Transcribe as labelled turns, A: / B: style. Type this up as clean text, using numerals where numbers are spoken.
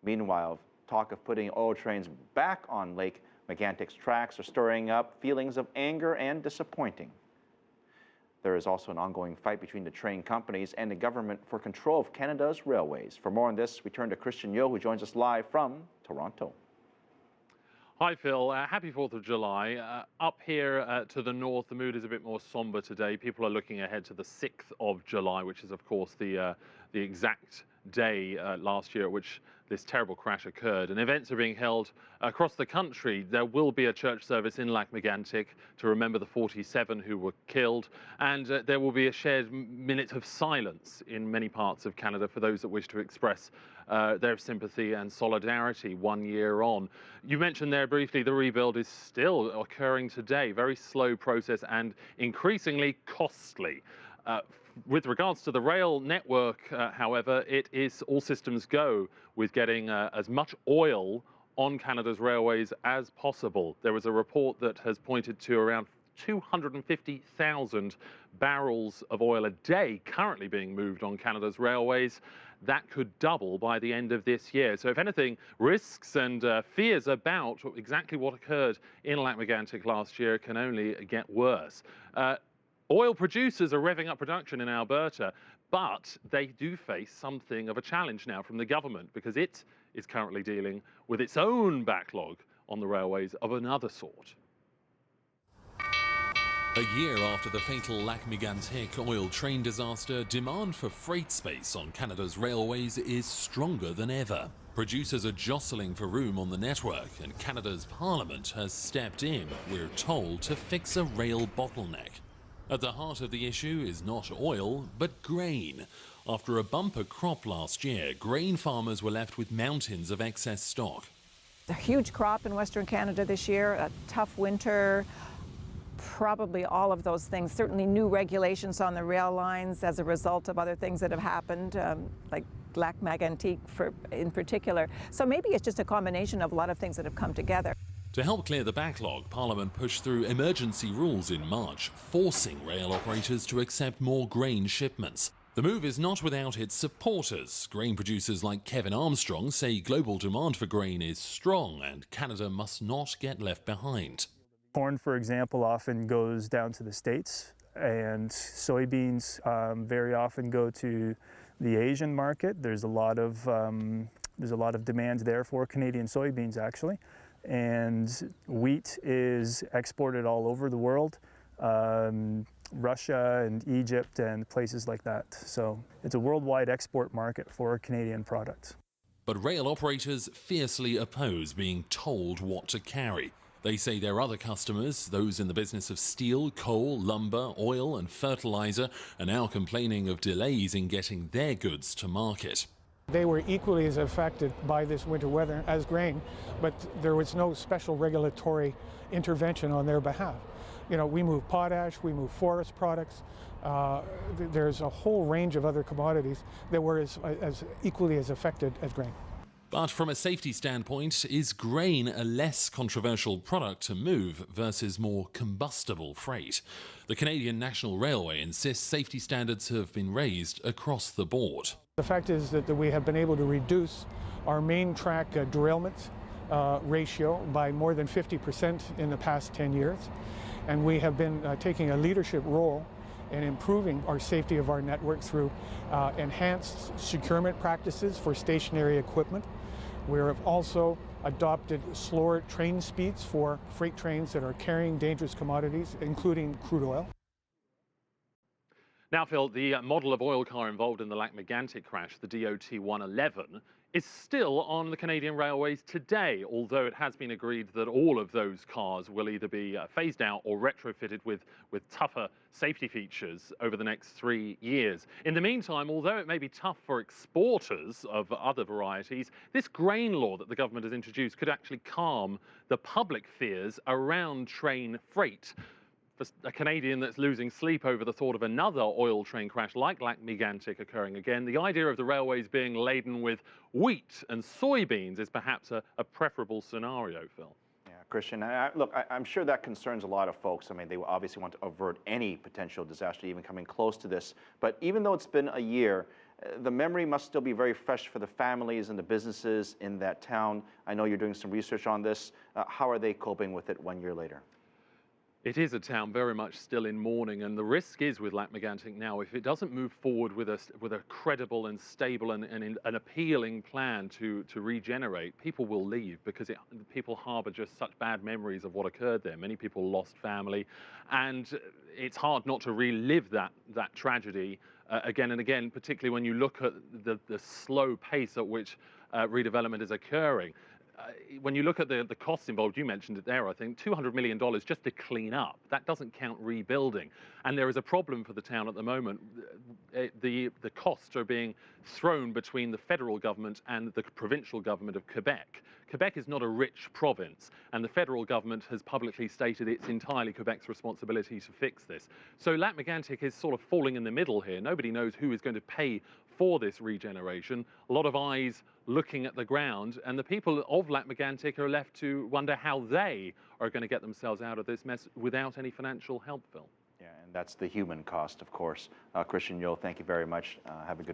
A: Meanwhile, talk of putting oil trains back on Lake Megantic's tracks are stirring up feelings of anger and disappointing. There is also an ongoing fight between the train companies and the government for control of Canada's railways. For more on this, we turn to Christian Yo, who joins us live from Toronto.
B: Hi, Phil. Happy 4th of July. Up here to the north, the mood is a bit more somber today. People are looking ahead to the 6th of July, which is, of course, the exact day last year at which this terrible crash occurred. And events are being held across the country. There will be a church service in Lac Megantic to remember the 47 who were killed. And there will be a shared minute of silence in many parts of Canada for those that wish to express their sympathy and solidarity 1 year on. You mentioned there briefly the rebuild is still occurring today. Very slow process and increasingly costly. With regards to the rail network, however, it is all systems go with getting as much oil on Canada's railways as possible. There was a report that has pointed to around 250,000 barrels of oil a day currently being moved on Canada's railways. That could double by the end of this year. So if anything, risks and fears about exactly what occurred in Lac Megantic last year can only get worse. Oil producers are revving up production in Alberta, but they do face something of a challenge now from the government because it is currently dealing with its own backlog on the railways of another sort.
C: A year after the fatal Lac Megantic oil train disaster, demand for freight space on Canada's railways is stronger than ever. Producers are jostling for room on the network, and Canada's Parliament has stepped in, we're told, to fix a rail bottleneck. At the heart of the issue is not oil, but grain. After a bumper crop last year, grain farmers were left with mountains of excess stock.
D: A huge crop in Western Canada this year, a tough winter, probably all of those things. Certainly new regulations on the rail lines as a result of other things that have happened, like Lac Megantic in particular. So maybe it's just a combination of a lot of things that have come together.
C: To help clear the backlog, Parliament pushed through emergency rules in March, forcing rail operators to accept more grain shipments. The move is not without its supporters. Grain producers like Kevin Armstrong say global demand for grain is strong and Canada must not get left behind.
E: Corn, for example, often goes down to the States, and soybeans very often go to the Asian market. There's a lot of demand there for Canadian soybeans, actually. And wheat is exported all over the world, Russia and Egypt and places like that. So it's a worldwide export market for Canadian products.
C: But rail operators fiercely oppose being told what to carry. They say their other customers, those in the business of steel, coal, lumber, oil and fertilizer, are now complaining of delays in getting their goods to market.
F: They were equally as affected by this winter weather as grain, but there was no special regulatory intervention on their behalf. You know, we move potash, we move forest products. There's a whole range of other commodities that were as equally as affected as grain.
C: But from a safety standpoint, is grain a less controversial product to move versus more combustible freight? The Canadian National Railway insists safety standards have been raised across the board.
F: The fact is that we have been able to reduce our main track derailment ratio by more than 50% in the past 10 years. And we have been taking a leadership role in improving our safety of our network through enhanced securement practices for stationary equipment. We have also adopted slower train speeds for freight trains that are carrying dangerous commodities, including crude oil.
B: Now, Phil, the model of oil car involved in the Lac Megantic crash, the DOT 111, is still on the Canadian railways today, although it has been agreed that all of those cars will either be phased out or retrofitted with tougher safety features over the next 3 years. In the meantime, although it may be tough for exporters of other varieties, this grain law that the government has introduced could actually calm the public fears around train freight. For a Canadian that's losing sleep over the thought of another oil train crash like Lac Megantic occurring again, the idea of the railways being laden with wheat and soybeans is perhaps a preferable scenario, Phil.
A: Yeah, Christian, look, I'm sure that concerns a lot of folks. I mean, they obviously want to avert any potential disaster even coming close to this. But even though it's been a year, The memory must still be very fresh for the families and the businesses in that town. I know you're doing some research on this. How are they coping with it 1 year later?
B: It is a town very much still in mourning, and the risk is with Lac-Mégantic now, if it doesn't move forward with a credible and stable and an appealing plan to regenerate, people will leave because people harbour just such bad memories of what occurred there. Many people lost family, and it's hard not to relive that tragedy again and again, particularly when you look at the slow pace at which redevelopment is occurring. When you look at the costs involved, you mentioned it there, I think, $200 million just to clean up. That doesn't count rebuilding. And there is a problem for the town at the moment. The costs are being thrown between the federal government and the provincial government of Quebec. Quebec is not a rich province, and the federal government has publicly stated it's entirely Quebec's responsibility to fix this. So Lac-Mégantic is sort of falling in the middle here. Nobody knows who is going to pay for this regeneration. A lot of eyes looking at the ground, and the people of Lac-Mégantic are left to wonder how they are going to get themselves out of this mess without any financial help, Phil.
A: Yeah, and that's the human cost, of course. Christian Yeo, thank you very much. Have a good